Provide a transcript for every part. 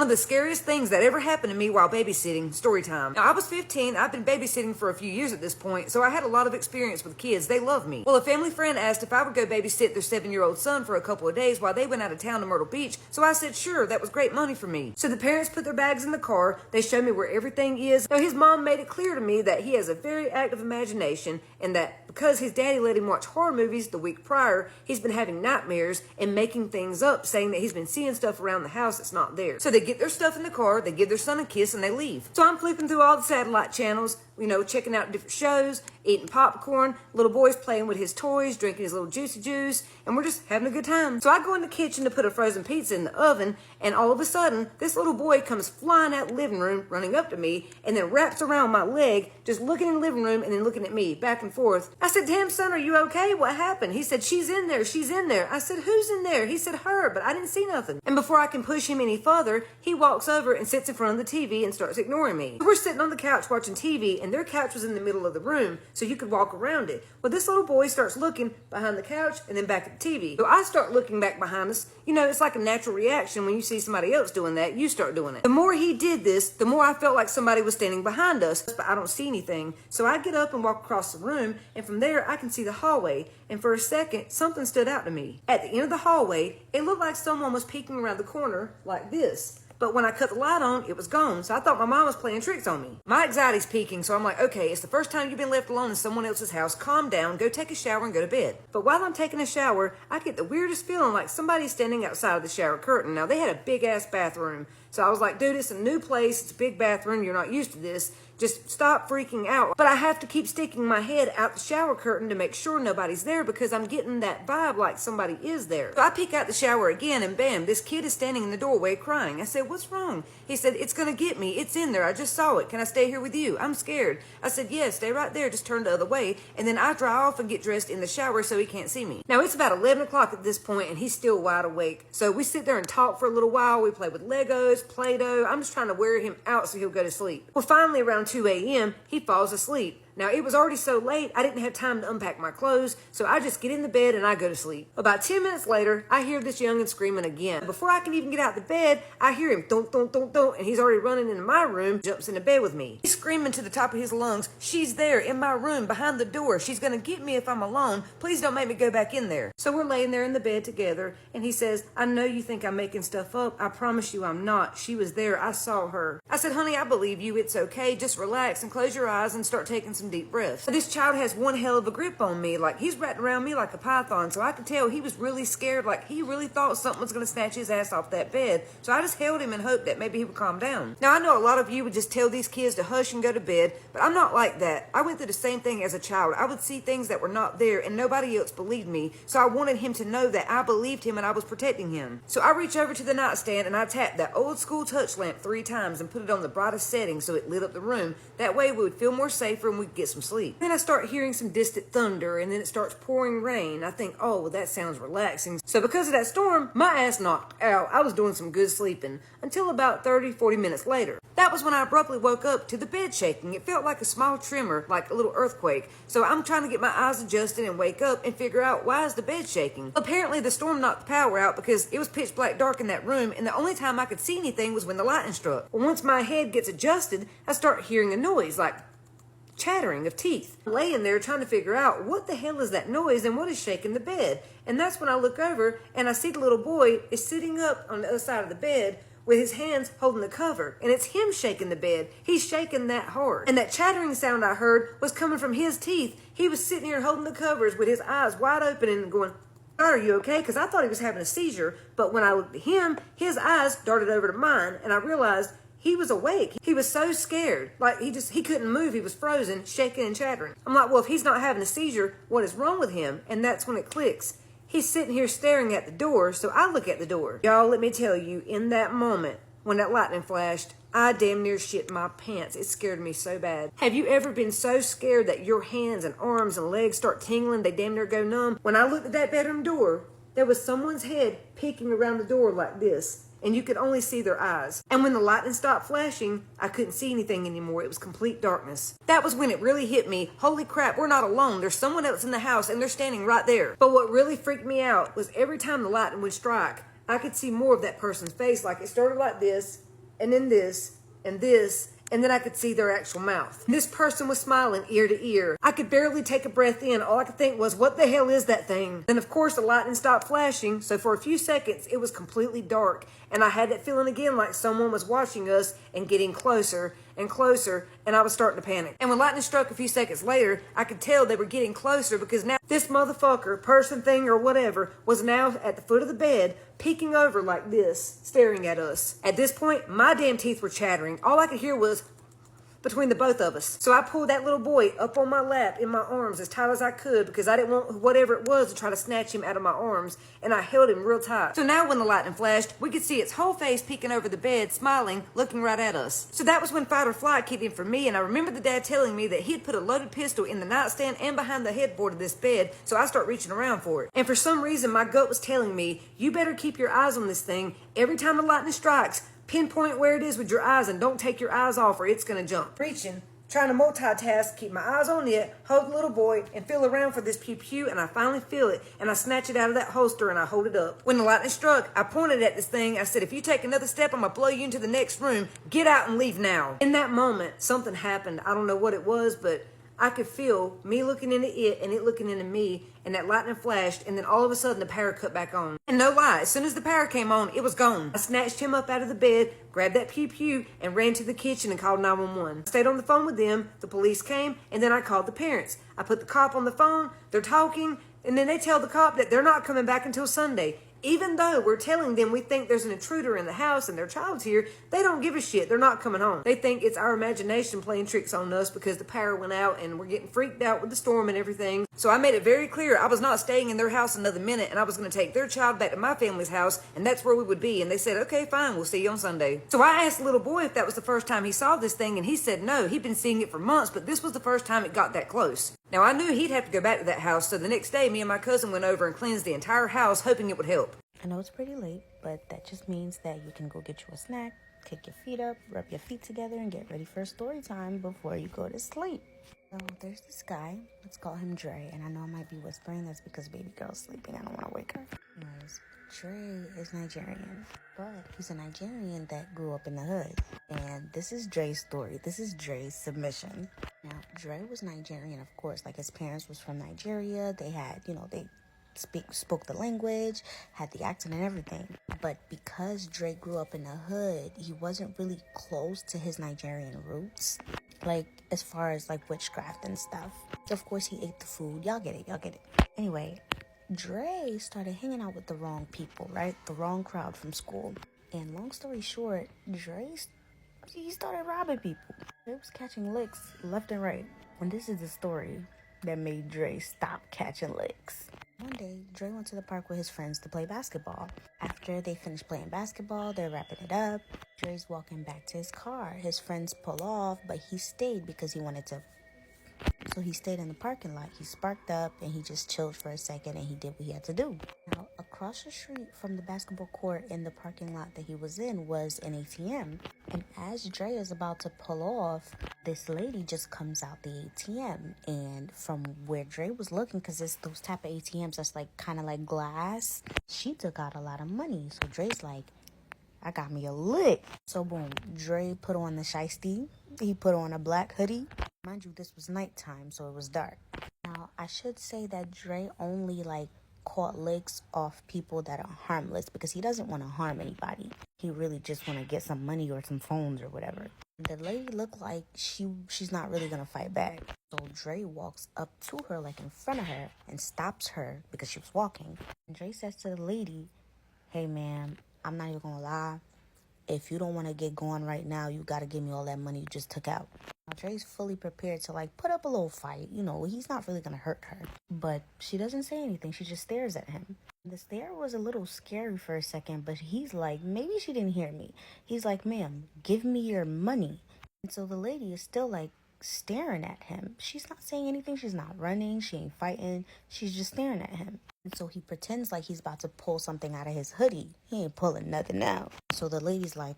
of the scariest things that ever happened to me while babysitting, story time. Now, I was 15. I've been babysitting for a few years at this point, so I had a lot of experience with kids. They love me. Well, a family friend asked if I would go babysit their 7-year-old son for a couple of days while they went out of town to Myrtle Beach, so I said sure, that was great money for me. So the parents put their bags in the car. They showed me where everything is. Now, his mom made it clear to me that he has a very active imagination and that because his daddy let him watch horror movies the week prior, he's been having nightmares and making things up, saying that he's been seeing stuff around the house that's not there. So they get their stuff in the car, they give their son a kiss, and they leave. So I'm flipping through all the satellite channels, checking out different shows, eating popcorn, little boy's playing with his toys, drinking his little juicy juice, and we're just having a good time. So I go in the kitchen to put a frozen pizza in the oven, and all of a sudden, this little boy comes flying out the living room, running up to me, and then wraps around my leg, just looking in the living room and then looking at me, back and forth. I said, "Damn, son, are you okay? What happened?" He said, "She's in there, she's in there." I said, "Who's in there?" He said, "Her," but I didn't see nothing. And before I can push him any further, he walks over and sits in front of the TV and starts ignoring me. We're sitting on the couch watching TV, and their couch was in the middle of the room, so you could walk around it. Well, this little boy starts looking behind the couch and then back at the TV. So I start looking back behind us. It's like a natural reaction when you see somebody else doing that, you start doing it. The more he did this, the more I felt like somebody was standing behind us, but I don't see anything. So I get up and walk across the room, and from there I can see the hallway. And for a second, something stood out to me. At the end of the hallway, it looked like someone was peeking around the corner like this. But when I cut the light on, it was gone, so I thought my mom was playing tricks on me. My anxiety's peaking, so I'm like, okay, it's the first time you've been left alone in someone else's house. Calm down, go take a shower and go to bed. But while I'm taking a shower, I get the weirdest feeling like somebody's standing outside of the shower curtain. Now, they had a big-ass bathroom, so I was like, dude, it's a new place, it's a big bathroom, you're not used to this. Just stop freaking out. But I have to keep sticking my head out the shower curtain to make sure nobody's there because I'm getting that vibe like somebody is there. So I peek out the shower again and bam, this kid is standing in the doorway crying. I said, "What's wrong?" He said, "It's gonna get me. It's in there. I just saw it. Can I stay here with you? I'm scared." I said, "Yes, stay right there. Just turn the other way." And then I dry off and get dressed in the shower so he can't see me. Now it's about 11 o'clock at this point and he's still wide awake. So we sit there and talk for a little while. We play with Legos, Play-Doh. I'm just trying to wear him out so he'll go to sleep. Well, finally around 2 a.m., he falls asleep. Now, it was already so late, I didn't have time to unpack my clothes, so I just get in the bed and I go to sleep. About 10 minutes later, I hear this youngin' screaming again. Before I can even get out of the bed, I hear him thunk, thunk, thunk, thunk, and he's already running into my room, jumps into bed with me. He's screaming to the top of his lungs, "She's there in my room, behind the door. She's gonna get me if I'm alone. Please don't make me go back in there." So we're laying there in the bed together, and he says, "I know you think I'm making stuff up. I promise you I'm not. She was there. I saw her." I said, "Honey, I believe you. It's okay. Just relax and close your eyes and start taking some deep breaths." This child has one hell of a grip on me. Like, he's wrapped around me like a python, so I could tell he was really scared. Like, he really thought something was going to snatch his ass off that bed. So I just held him and hoped that maybe he would calm down. Now, I know a lot of you would just tell these kids to hush and go to bed, but I'm not like that. I went through the same thing as a child. I would see things that were not there, and nobody else believed me. So I wanted him to know that I believed him and I was protecting him. So I reached over to the nightstand and I tapped that old school touch lamp 3 times and put it on the brightest setting so it lit up the room. That way we would feel more safer and we'd get some sleep. Then I start hearing some distant thunder, and then it starts pouring rain. I think, oh, well, that sounds relaxing. So because of that storm, my ass knocked out. I was doing some good sleeping until about 30-40 minutes later. That was when I abruptly woke up to the bed shaking. It felt like a small tremor, like a little earthquake. So I'm trying to get my eyes adjusted and wake up and figure out, why is the bed shaking? Apparently the storm knocked the power out because it was pitch black dark in that room, and the only time I could see anything was when the lightning struck. Well, once my head gets adjusted, I start hearing a noise, like chattering of teeth. I'm laying there trying to figure out what the hell is that noise and what is shaking the bed. And that's when I look over and I see the little boy is sitting up on the other side of the bed with his hands holding the cover. And it's him shaking the bed. He's shaking that hard. And that chattering sound I heard was coming from his teeth. He was sitting here holding the covers with his eyes wide open and going, "Are you okay?" Because I thought he was having a seizure. But when I looked at him, his eyes darted over to mine and I realized he was awake. He was so scared. Like, he couldn't move. He was frozen, shaking and chattering. I'm like, well, if he's not having a seizure, what is wrong with him? And that's when it clicks. He's sitting here staring at the door, so I look at the door. Y'all, let me tell you, in that moment, when that lightning flashed, I damn near shit my pants. It scared me so bad. Have you ever been so scared that your hands and arms and legs start tingling, they damn near go numb? When I looked at that bedroom door, there was someone's head peeking around the door like this. And you could only see their eyes. And when the lightning stopped flashing, I couldn't see anything anymore. It was complete darkness. That was when it really hit me. Holy crap, we're not alone. There's someone else in the house and they're standing right there. But what really freaked me out was every time the lightning would strike, I could see more of that person's face. Like, it started like this, and then this, and this, and then I could see their actual mouth. This person was smiling ear to ear. I could barely take a breath in. All I could think was, what the hell is that thing? Then of course the lightning stopped flashing, so for a few seconds it was completely dark, and I had that feeling again like someone was watching us and getting closer and closer, and I was starting to panic. And when lightning struck a few seconds later, I could tell they were getting closer because now this motherfucker, person, thing, or whatever, was now at the foot of the bed, peeking over like this, staring at us. At this point, my damn teeth were chattering. All I could hear was between the both of us. So I pulled that little boy up on my lap in my arms as tight as I could because I didn't want whatever it was to try to snatch him out of my arms, and I held him real tight. So now when the lightning flashed, we could see its whole face peeking over the bed, smiling, looking right at us. So that was when fight or flight kicked in for me, and I remember the dad telling me that he'd put a loaded pistol in the nightstand and behind the headboard of this bed, so I start reaching around for it. And for some reason, my gut was telling me, you better keep your eyes on this thing. Every time the lightning strikes, pinpoint where it is with your eyes and don't take your eyes off or it's going to jump. Reaching, trying to multitask, keep my eyes on it, hold the little boy, and feel around for this pew-pew, and I finally feel it, and I snatch it out of that holster and I hold it up. When the lightning struck, I pointed at this thing. I said, if you take another step, I'm going to blow you into the next room. Get out and leave now. In that moment, something happened. I don't know what it was, but I could feel me looking into it and it looking into me, and that lightning flashed, and then all of a sudden the power cut back on. And no lie, as soon as the power came on, it was gone. I snatched him up out of the bed, grabbed that pew-pew, and ran to the kitchen and called 911. I stayed on the phone with them, the police came, and then I called the parents. I put the cop on the phone, they're talking, and then they tell the cop that they're not coming back until Sunday. Even though we're telling them we think there's an intruder in the house and their child's here, they don't give a shit. They're not coming home. They think it's our imagination playing tricks on us because the power went out and we're getting freaked out with the storm and everything. So I made it very clear I was not staying in their house another minute, and I was going to take their child back to my family's house, and that's where we would be. And they said, okay, fine, we'll see you on Sunday. So I asked the little boy if that was the first time he saw this thing, and he said no. He'd been seeing it for months, but this was the first time it got that close. Now I knew he'd have to go back to that house, so the next day me and my cousin went over and cleansed the entire house, hoping it would help. I know it's pretty late, but that just means that you can go get you a snack, kick your feet up, rub your feet together, and get ready for story time before you go to sleep. So there's this guy, let's call him Dre, and I know I might be whispering, that's because baby girl's sleeping, I don't want to wake her. Anyways, Dre is Nigerian, but he's a Nigerian that grew up in the hood. And this is Dre's story, this is Dre's submission. Now, Dre was Nigerian, of course, like his parents was from Nigeria, they had, they spoke the language, had the accent and everything. But because Dre grew up in the hood, he wasn't really close to his Nigerian roots, like as far as like witchcraft and stuff. Of course, he ate the food. Y'all get it. Anyway, Dre started hanging out with the wrong people, right? The wrong crowd from school. And long story short, he started robbing people. He was catching licks left and right. And this is the story that made Dre stop catching licks. One day, Dre went to the park with his friends to play basketball. After they finished playing basketball, they're wrapping it up. Dre's walking back to his car. His friends pull off, but he stayed because he wanted to. So he stayed in the parking lot. He sparked up and he just chilled for a second and he did what he had to do. Now, across the street from the basketball court in the parking lot that he was in was an ATM. And as Dre is about to pull off, this lady just comes out the ATM. And from where Dre was looking, because it's those type of ATMs that's like kind of like glass, she took out a lot of money. So Dre's like, I got me a lick. So boom, Dre put on the shiesty. He put on a black hoodie. Mind you, this was nighttime, so it was dark. Now, I should say that Dre only caught licks off people that are harmless because he doesn't want to harm anybody. He really just want to get some money or some phones or whatever. The lady looked like she's not really going to fight back. So Dre walks up to her, like in front of her, and stops her because she was walking. And Dre says to the lady, hey, ma'am, I'm not even going to lie. If you don't want to get going right now, you got to give me all that money you just took out. Now, Dre's fully prepared to put up a little fight. He's not really going to hurt her. But she doesn't say anything. She just stares at him. The stare was a little scary for a second, but he's like, maybe she didn't hear me. He's like, ma'am, give me your money. And so the lady is still staring at him. She's not saying anything. She's not running. She ain't fighting. She's just staring at him. And so he pretends like he's about to pull something out of his hoodie. He ain't pulling nothing out. So the lady's like,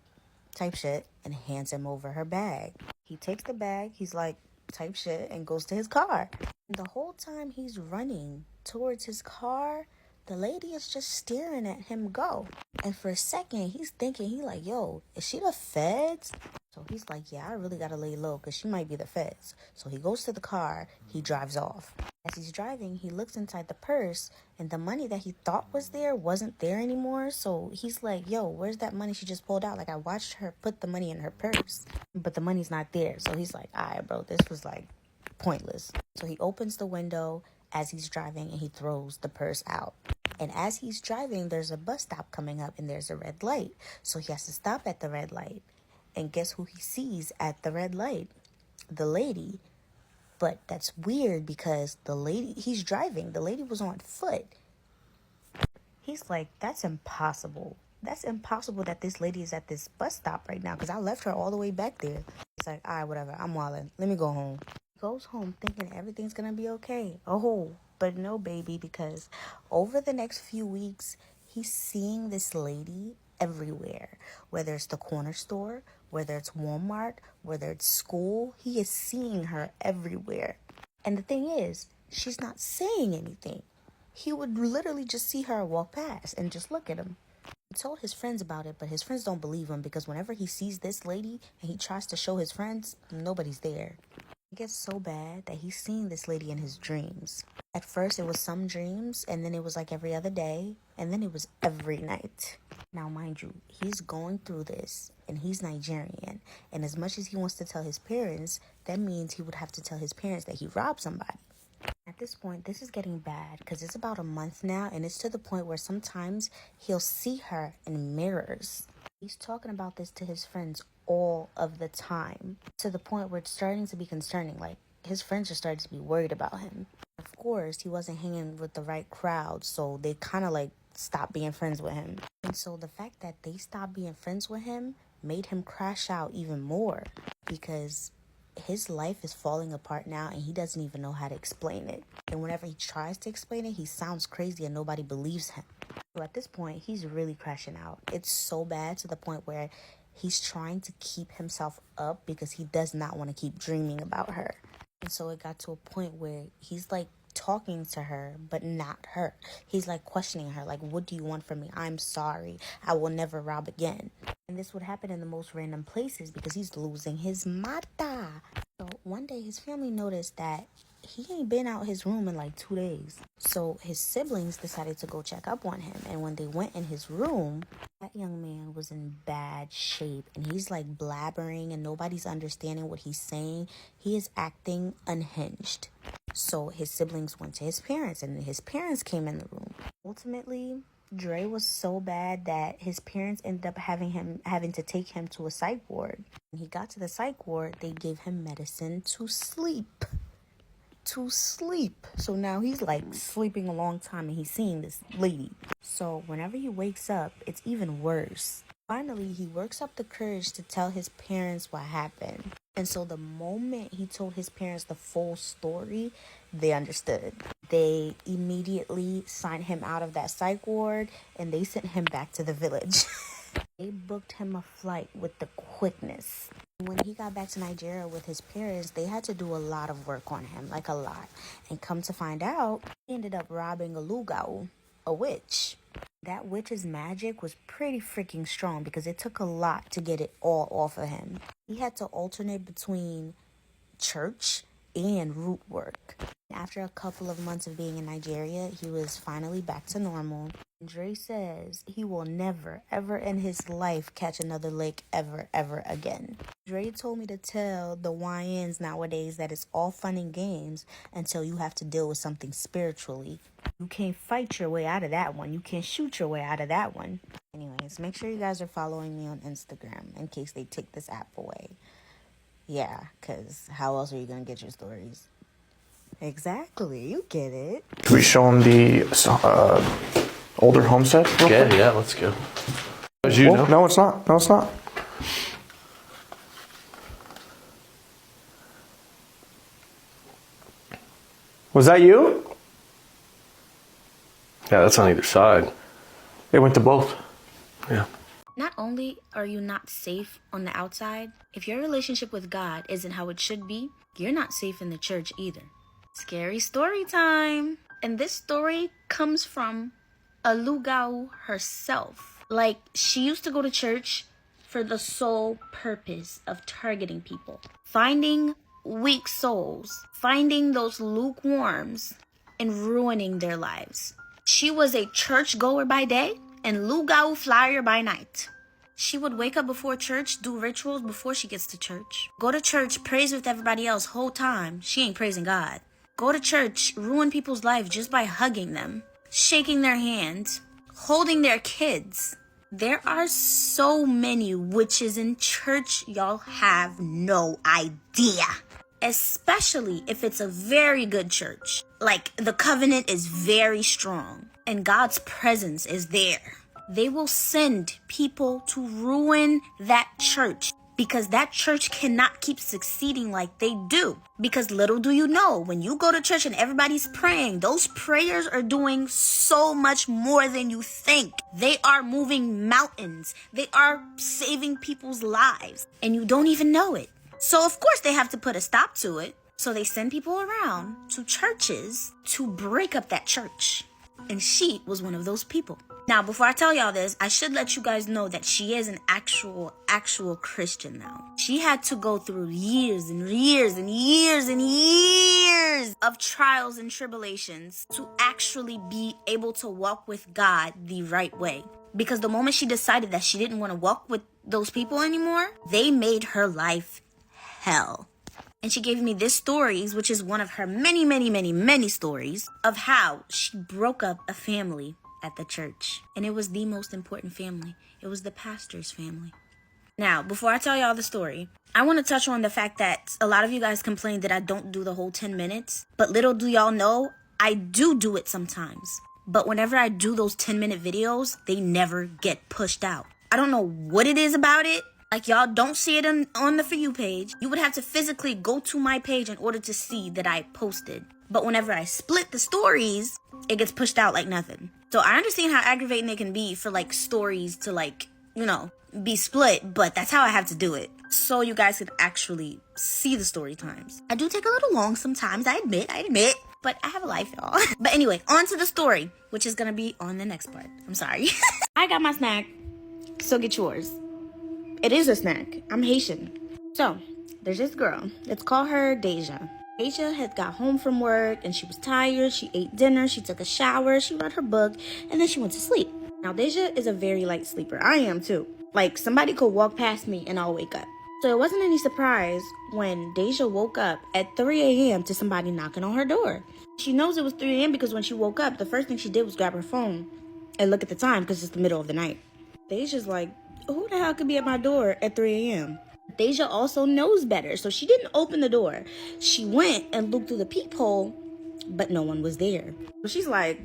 type shit, and hands him over her bag. He takes the bag. He's like, type shit, and goes to his car. And the whole time he's running towards his car, The lady is just staring at him go. And for a second, he's thinking, yo, is she the feds? So he's like, yeah, I really gotta lay low because she might be the feds. So he goes to the car, he drives off. As he's driving, he looks inside the purse, and the money that he thought was there wasn't there anymore. So he's like, yo, where's that money she just pulled out? Like, I watched her put the money in her purse, but the money's not there. So he's like, all right, bro, this was like pointless. So he opens the window as he's driving and he throws the purse out. And as he's driving, there's a bus stop coming up and there's a red light. So he has to stop at the red light. And guess who he sees at the red light? The lady. But that's weird because the lady, he's driving. The lady was on foot. He's like, that's impossible. That's impossible that this lady is at this bus stop right now because I left her all the way back there. He's like, all right, whatever. I'm wildin'. Let me go home. He goes home thinking everything's going to be okay. Oh, but no, baby, because over the next few weeks, he's seeing this lady everywhere, whether it's the corner store, whether it's Walmart, whether it's school. He is seeing her everywhere. And the thing is, she's not saying anything. He would literally just see her walk past and just look at him. He told his friends about it, but his friends don't believe him because whenever he sees this lady and he tries to show his friends, nobody's there. It gets so bad that he's seeing this lady in his dreams. At first, it was some dreams, and then it was like every other day, and then it was every night. Now, mind you, he's going through this, and he's Nigerian, and as much as he wants to tell his parents, that means he would have to tell his parents that he robbed somebody. At this point, this is getting bad, because it's about a month now, and it's to the point where sometimes he'll see her in mirrors. He's talking about this to his friends all of the time, to the point where it's starting to be concerning. Like, his friends are starting to be worried about him. Of course, he wasn't hanging with the right crowd, so they kind of like stopped being friends with him. And so the fact that they stopped being friends with him made him crash out even more because his life is falling apart now and he doesn't even know how to explain it. And whenever he tries to explain it, he sounds crazy and nobody believes him. So at this point, he's really crashing out. It's so bad to the point where he's trying to keep himself up because he does not want to keep dreaming about her. And so it got to a point where he's like talking to her, but not her. He's like questioning her, like, what do you want from me? I'm sorry. I will never rob again. And this would happen in the most random places because he's losing his mata. So one day his family noticed that he ain't been out his room in like 2 days. So his siblings decided to go check up on him. And when they went in his room, that young man was in bad shape. And he's like blabbering and nobody's understanding what he's saying. He is acting unhinged. So his siblings went to his parents and his parents came in the room. Ultimately, Dre was so bad that his parents ended up having to take him to a psych ward. When he got to the psych ward, they gave him medicine to sleep. So now he's like sleeping a long time and he's seeing this lady. So whenever he wakes up, it's even worse. Finally, he works up the courage to tell his parents what happened. And so the moment he told his parents the full story, they understood. They immediately signed him out of that psych ward and they sent him back to the village. They booked him a flight with the quickness. When he got back to Nigeria with his parents, they had to do a lot of work on him, like a lot. And come to find out, he ended up robbing a lugau, a witch. That witch's magic was pretty freaking strong because it took a lot to get it all off of him. He had to alternate between church and root work. After a couple of months of being in Nigeria, he was finally back to normal. Dre says he will never, ever in his life catch another lick ever again. Dre told me to tell the YNs nowadays that it's all fun and games until you have to deal with something spiritually. You can't fight your way out of that one. You can't shoot your way out of that one. Anyways, make sure you guys are following me on Instagram in case they take this app away. Yeah, because how else are you going to get your stories? Exactly, you get it. Can we show them the older homestead? Yeah, let's go. As you know. No, it's not. No, it's not. Was that you? Yeah, that's on either side. It went to both. Yeah. Not only are you not safe on the outside, if your relationship with God isn't how it should be, you're not safe in the church either. Scary story time. And this story comes from a lugau herself. Like, she used to go to church for the sole purpose of targeting people, finding weak souls, finding those lukewarms, and ruining their lives. She was a churchgoer by day and lugau flyer by night. She would wake up before church, do rituals before she gets to church. Go to church, praise with everybody else whole time. She ain't praising God. Go to church, ruin people's lives just by hugging them, shaking their hands, holding their kids. There are so many witches in church, y'all have no idea. Especially if it's a very good church. Like, the covenant is very strong and God's presence is there. They will send people to ruin that church because that church cannot keep succeeding like they do. Because little do you know, when you go to church and everybody's praying, those prayers are doing so much more than you think. They are moving mountains. They are saving people's lives, and you don't even know it. So of course they have to put a stop to it. So they send people around to churches to break up that church. And she was one of those people. Now, before I tell y'all this, I should let you guys know that she is an actual Christian now. She had to go through years and years and years and years of trials and tribulations to actually be able to walk with God the right way. Because the moment she decided that she didn't want to walk with those people anymore, they made her life hell. And she gave me this stories, which is one of her many, many, many, many stories of how she broke up a family at the church. And it was the most important family. It was the pastor's family. Now, before I tell y'all the story, I want to touch on the fact that a lot of you guys complain that I don't do the whole 10 minutes. But little do y'all know, I do it sometimes. But whenever I do those 10-minute videos, they never get pushed out. I don't know what it is about it. Like, y'all don't see it on the For You page. You would have to physically go to my page in order to see that I posted. But whenever I split the stories, it gets pushed out like nothing. So I understand how aggravating it can be for, like, stories to, like, you know, be split. But that's how I have to do it. So you guys can actually see the story times. I do take a little long sometimes, I admit. But I have a life, y'all. But anyway, on to the story, which is going to be on the next part. I'm sorry. I got my snack, so get yours. It is a snack. I'm Haitian. So, there's this girl. Let's call her Deja. Deja had got home from work and she was tired. She ate dinner. She took a shower. She read her book. And then she went to sleep. Now, Deja is a very light sleeper. I am too. Like, somebody could walk past me and I'll wake up. So, it wasn't any surprise when Deja woke up at 3 a.m. to somebody knocking on her door. She knows it was 3 a.m. because when she woke up, the first thing she did was grab her phone and look at the time because it's the middle of the night. Deja's like, who the hell could be at my door at 3 a.m.? Deja also knows better, so she didn't open the door. She went and looked through the peephole, but no one was there. So she's like,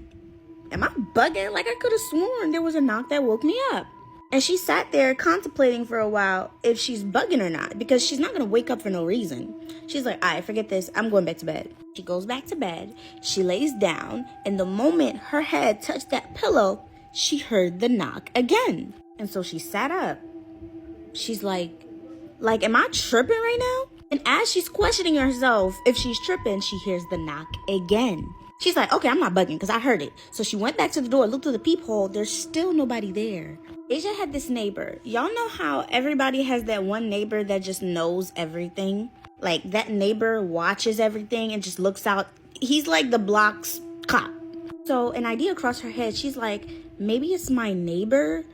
am I bugging? Like, I could have sworn there was a knock that woke me up. And she sat there contemplating for a while if she's bugging or not, because she's not going to wake up for no reason. She's like, all right, forget this. I'm going back to bed. She goes back to bed. She lays down, and the moment her head touched that pillow, she heard the knock again. And so she sat up. She's like, am I tripping right now? And as she's questioning herself if she's tripping, she hears the knock again. She's like, okay, I'm not bugging because I heard it. So she went back to the door, looked through the peephole. There's still nobody there. Deja had this neighbor. Y'all know how everybody has that one neighbor that just knows everything? Like, that neighbor watches everything and just looks out. He's like the block's cop. So an idea crossed her head. She's like, maybe it's my neighbor,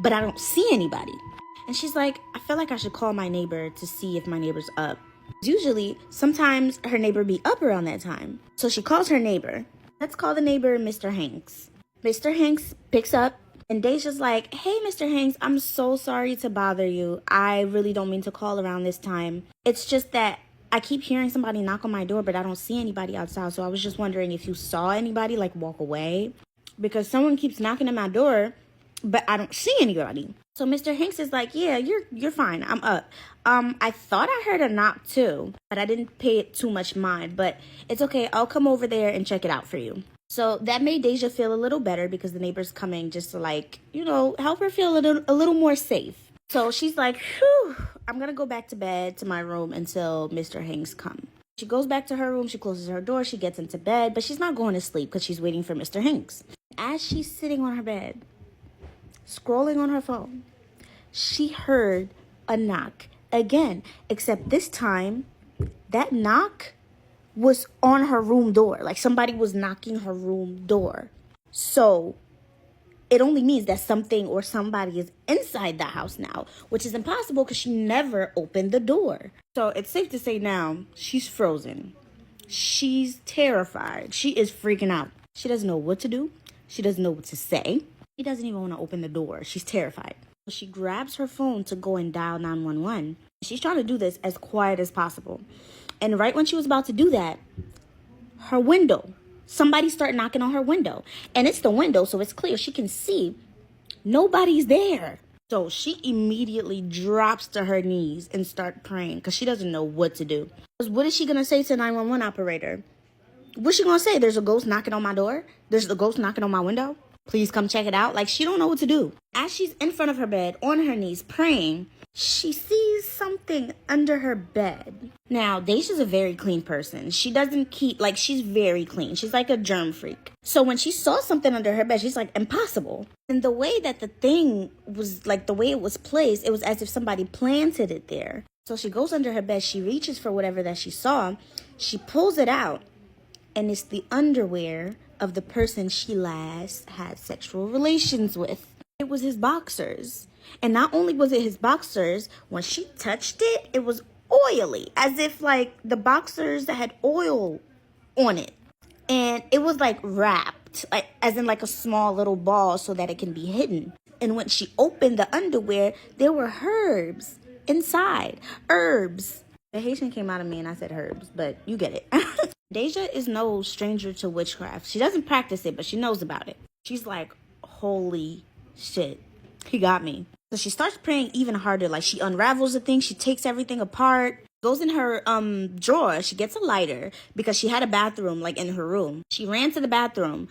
but I don't see anybody. And she's like, I feel like I should call my neighbor to see if my neighbor's up. Usually, sometimes her neighbor be up around that time. So she calls her neighbor. Let's call the neighbor Mr. Hanks. Mr. Hanks picks up, and Deja's like, hey, Mr. Hanks, I'm so sorry to bother you. I really don't mean to call around this time. It's just that I keep hearing somebody knock on my door, but I don't see anybody outside. So I was just wondering if you saw anybody, like, walk away. Because someone keeps knocking at my door, but I don't see anybody. So Mr. Hanks is like, yeah, you're fine. I'm up. I thought I heard a knock too, but I didn't pay it too much mind. But it's okay. I'll come over there and check it out for you. So that made Deja feel a little better because the neighbor's coming just to, like, you know, help her feel a little more safe. So she's like, whew, I'm going to go back to bed to my room until Mr. Hanks comes. She goes back to her room. She closes her door. She gets into bed, but she's not going to sleep because she's waiting for Mr. Hanks. As she's sitting on her bed, scrolling on her phone, she heard a knock again, except this time that knock was on her room door. Like somebody was knocking her room door. So it only means that something or somebody is inside the house now, which is impossible because she never opened the door. So it's safe to say now she's frozen. She's terrified. She is freaking out. She doesn't know what to do. She doesn't know what to say. She doesn't even want to open the door. She's terrified. She grabs her phone to go and dial 911. She's trying to do this as quiet as possible. And right when she was about to do that, her window, somebody started knocking on her window. And it's the window, so it's clear. She can see nobody's there. So she immediately drops to her knees and starts praying because she doesn't know what to do. What is she going to say to the 911 operator? What's she going to say? There's a ghost knocking on my door? There's a ghost knocking on my window? Please come check it out. Like, she don't know what to do. As she's in front of her bed, on her knees, praying, she sees something under her bed. Now, Deja's a very clean person. She doesn't keep, like, she's very clean. She's like a germ freak. So when she saw something under her bed, she's like, impossible. And the way that the thing was, like, the way it was placed, it was as if somebody planted it there. So she goes under her bed. She reaches for whatever that she saw. She pulls it out. And it's the underwear of the person she last had sexual relations with. It was his boxers. And not only was it his boxers, when she touched it, it was oily. As if, like, the boxers had oil on it. And it was, like, wrapped, like, as in, like, a small little ball so that it can be hidden. And when she opened the underwear, there were herbs inside. Herbs. The Haitian came out of me and I said herbs, but you get it. Deja is no stranger to witchcraft. She doesn't practice it, but she knows about it. She's like, holy shit, he got me. So she starts praying even harder. Like, she unravels the thing. She takes everything apart, goes in her drawer. She gets a lighter because she had a bathroom, like, in her room. She ran to the bathroom,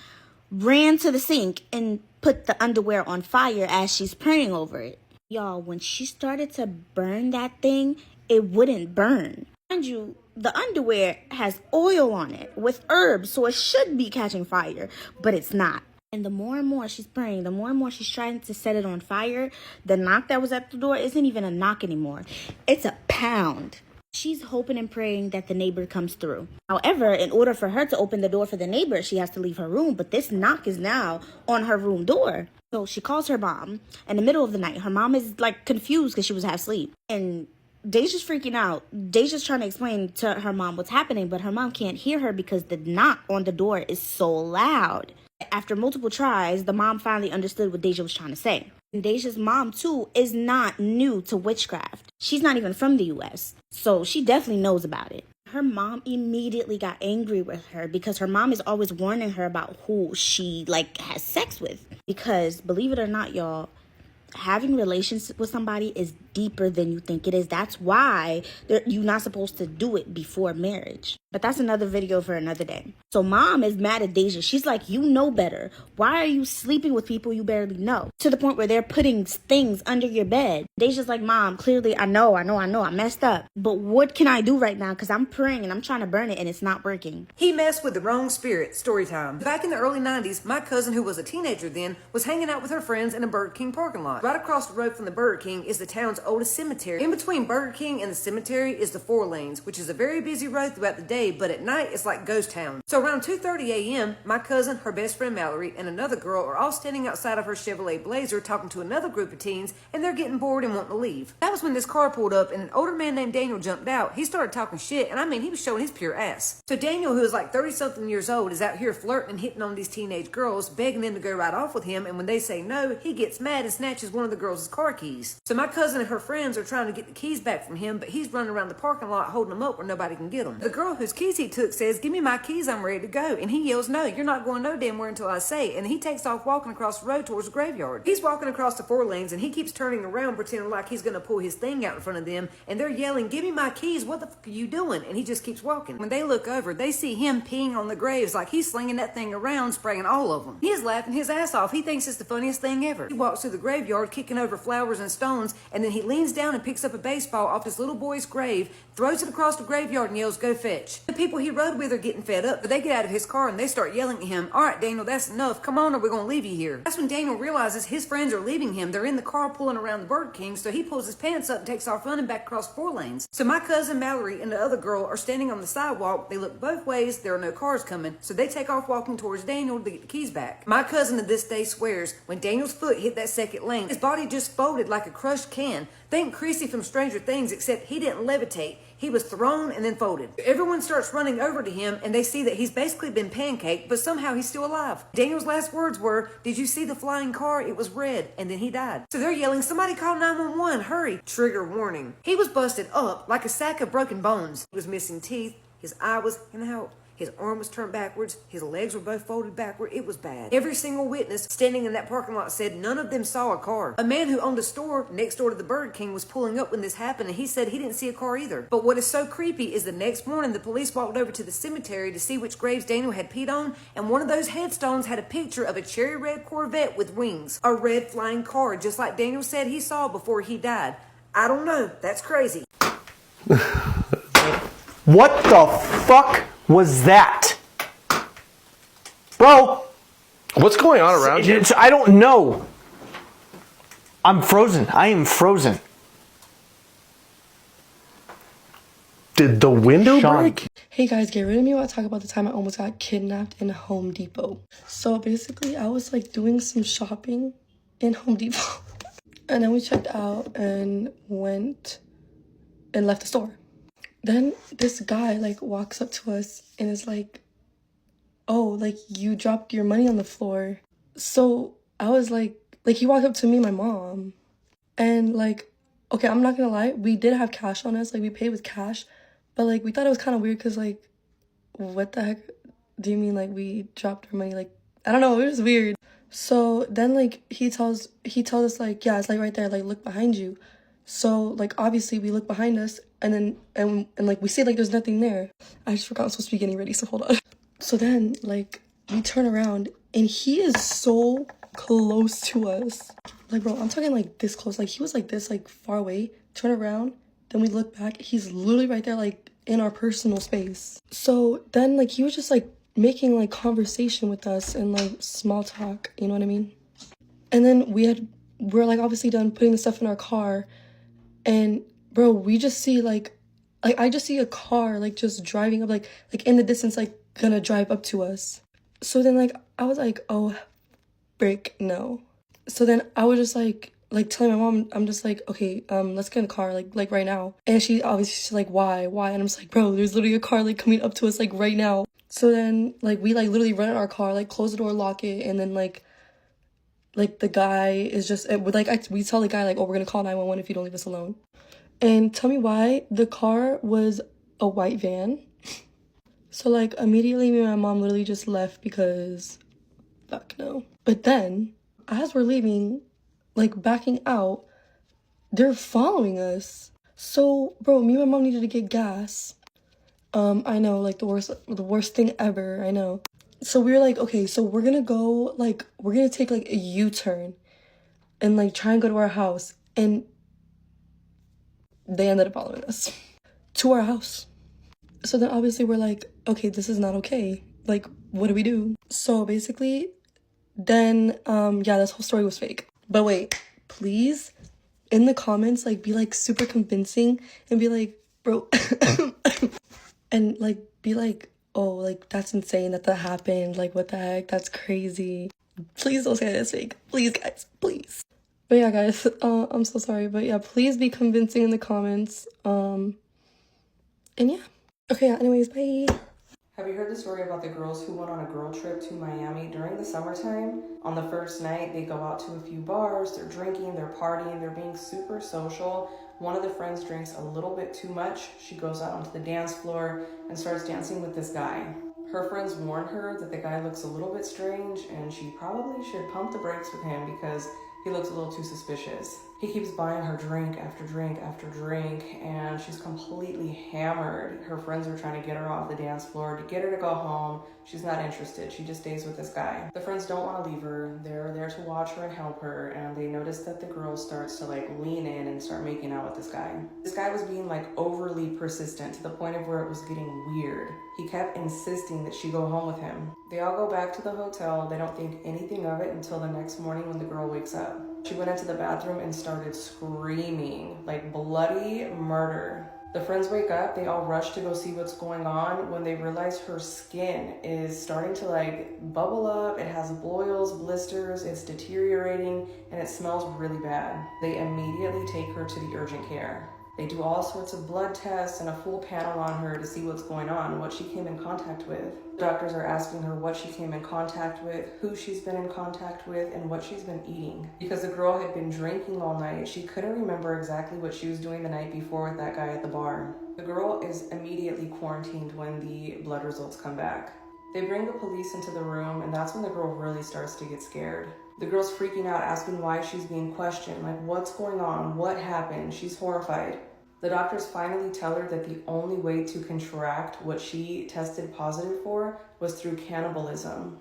ran to the sink, and put the underwear on fire as she's praying over it. Y'all, when she started to burn that thing, it wouldn't burn. Mind you, the underwear has oil on it with herbs, so it should be catching fire, but it's not. And the more and more she's praying, the more and more she's trying to set it on fire, the knock that was at the door isn't even a knock anymore. It's a pound. She's hoping and praying that the neighbor comes through. However, in order for her to open the door for the neighbor, she has to leave her room, but this knock is now on her room door. So she calls her mom in the middle of the night. Her mom is, like, confused because she was half asleep. And Deja's freaking out. Deja's trying to explain to her mom what's happening, but her mom can't hear her because the knock on the door is so loud. After multiple tries, the mom finally understood what Deja was trying to say. And Deja's mom, too, is not new to witchcraft. She's not even from the U.S., so she definitely knows about it. Her mom immediately got angry with her because her mom is always warning her about who she, like, has sex with. Because, believe it or not, y'all, having relations with somebody is deeper than you think it is. That's why you're not supposed to do it before marriage. But that's another video for another day. So mom is mad at Deja. She's like, you know better. Why are you sleeping with people you barely know? To the point where they're putting things under your bed. Deja's like, Mom, clearly I know, I messed up. But what can I do right now? Because I'm praying and I'm trying to burn it and it's not working. He messed with the wrong spirit. Story time. Back in the early 90s, my cousin, who was a teenager then, was hanging out with her friends in a Burger King parking lot. Right across the road from the Burger King is the town's oldest cemetery. In between Burger King and the cemetery is the 4 lanes, which is a very busy road throughout the day, but at night it's like ghost town. So around 2:30 a.m., my cousin, her best friend Mallory, and another girl are all standing outside of her Chevrolet Blazer talking to another group of teens, and they're getting bored and wanting to leave. That was when this car pulled up and an older man named Daniel jumped out. He started talking shit, and I mean, he was showing his pure ass. So Daniel, who is like 30-something years old, is out here flirting and hitting on these teenage girls, begging them to go right off with him, and when they say no, he gets mad and snatches one of the girls' car keys. So my cousin and her friends are trying to get the keys back from him, but he's running around the parking lot holding them up where nobody can get them. The girl whose keys he took says, "Give me my keys, I'm ready to go." And he yells, "No, you're not going no damn where until I say." And he takes off walking across the road towards the graveyard. He's walking across the 4 lanes and he keeps turning around pretending like he's going to pull his thing out in front of them. And they're yelling, "Give me my keys, what the fuck are you doing?" And he just keeps walking. When they look over, they see him peeing on the graves like he's slinging that thing around, spraying all of them. He is laughing his ass off. He thinks it's the funniest thing ever. He walks through the graveyard, kicking over flowers and stones, and then he he leans down and picks up a baseball off this little boy's grave, throws it across the graveyard and yells, "Go fetch." The people he rode with are getting fed up, but they get out of his car and they start yelling at him, "All right, Daniel, that's enough. Come on or we're going to leave you here." That's when Daniel realizes his friends are leaving him. They're in the car pulling around the Bird King, so he pulls his pants up and takes off running back across 4 lanes. So my cousin Mallory and the other girl are standing on the sidewalk. They look both ways. There are no cars coming, so they take off walking towards Daniel to get the keys back. My cousin to this day swears when Daniel's foot hit that second lane, his body just folded like a crushed can. Think Creasy from Stranger Things, except he didn't levitate. He was thrown and then folded. Everyone starts running over to him and they see that he's basically been pancaked, but somehow he's still alive. Daniel's last words were, "Did you see the flying car? It was red." And then he died. So they're yelling, "Somebody call 911, hurry." Trigger warning. He was busted up like a sack of broken bones. He was missing teeth. His eye was out. His arm was turned backwards. His legs were both folded backward. It was bad. Every single witness standing in that parking lot said none of them saw a car. A man who owned a store next door to the Bird King was pulling up when this happened, and he said he didn't see a car either. But what is so creepy is the next morning, the police walked over to the cemetery to see which graves Daniel had peed on, and one of those headstones had a picture of a cherry red Corvette with wings. A red flying car, just like Daniel said he saw before he died. I don't know. That's crazy. What the fuck was that? Bro! What's going on around you? I don't know. I'm frozen. I am frozen. Did the window Sean. break? Hey guys, get rid of me while I talk about the time I almost got kidnapped in Home Depot. So basically, I was like doing some shopping in Home Depot. And then we checked out and went and left the store. Then this guy like walks up to us and is like, "Oh, like you dropped your money on the floor." So I was like he walked up to me and my mom. And like, okay, I'm not gonna lie, we did have cash on us, like we paid with cash. But like we thought it was kind of weird because like, what the heck do you mean like we dropped our money? Like, I don't know, it was weird. So then like he tells us like, "Yeah, it's like right there, like look behind you." So like obviously we look behind us and then and like we see like there's nothing there. I just forgot I'm supposed to be getting ready, so hold on. So then like we turn around and he is so close to us. Like bro, I'm talking like this close. Like he was like this, like far away. Turn around, then we look back. He's literally right there, like in our personal space. So then like he was just like making like conversation with us and like small talk, you know what I mean? And then we're like obviously done putting the stuff in our car, and bro, we just see like I just see a car like just driving up like in the distance, like gonna drive up to us. So then like I was like, "Oh frick, no." So then I was just like telling my mom, I'm just like, "Okay, let's get in the car like right now." And she's like, "Why?" And I'm just like, "Bro, there's literally a car like coming up to us like right now." So then like we like literally run in our car, like close the door, lock it, and then like the guy is just we tell the guy like, "Oh, we're gonna call 911 if you don't leave us alone." And tell me why the car was a white van. So like immediately me and my mom literally just left because fuck no. But then as we're leaving, like backing out, they're following us. So bro, me and my mom needed to get gas. I know, like the worst thing ever, I know. So we were like, okay, so we're gonna take like a U-turn and like try and go to our house. And they ended up following us to our house. So then obviously we're like, okay, this is not okay. Like, what do we do? So basically, then, yeah, this whole story was fake. But wait, please, in the comments, like, be like super convincing and be like, "Bro," and like, be like, "Oh, like, that's insane that happened. Like, what the heck? That's crazy." Please don't say that's fake. Please, guys, please. But yeah, guys, I'm so sorry. But yeah, please be convincing in the comments. And yeah. Okay, yeah, anyways, bye. Have you heard the story about the girls who went on a girl trip to Miami during the summertime? On the first night, they go out to a few bars, they're drinking, they're partying, they're being super social. One of the friends drinks a little bit too much. She goes out onto the dance floor and starts dancing with this guy. Her friends warn her that the guy looks a little bit strange and she probably should pump the brakes with him because he looks a little too suspicious. He keeps buying her drink after drink after drink, and she's completely hammered. Her friends are trying to get her off the dance floor, to get her to go home. She's not interested. She just stays with this guy. The friends don't want to leave her. They're there to watch her and help her, and they notice that the girl starts to like lean in and start making out with this guy. This guy was being like overly persistent to the point of where it was getting weird. He kept insisting that she go home with him. They all go back to the hotel. They don't think anything of it until the next morning when the girl wakes up. She went into the bathroom and started screaming, like bloody murder. The friends wake up, they all rush to go see what's going on when they realize her skin is starting to like bubble up. It has boils, blisters, it's deteriorating, and it smells really bad. They immediately take her to the urgent care. They do all sorts of blood tests and a full panel on her to see what's going on, what she came in contact with. The doctors are asking her what she came in contact with, who she's been in contact with, and what she's been eating. Because the girl had been drinking all night, she couldn't remember exactly what she was doing the night before with that guy at the bar. The girl is immediately quarantined when the blood results come back. They bring the police into the room, and that's when the girl really starts to get scared. The girl's freaking out, asking why she's being questioned, like what's going on, what happened. She's horrified. The doctors finally tell her that the only way to contract what she tested positive for was through cannibalism.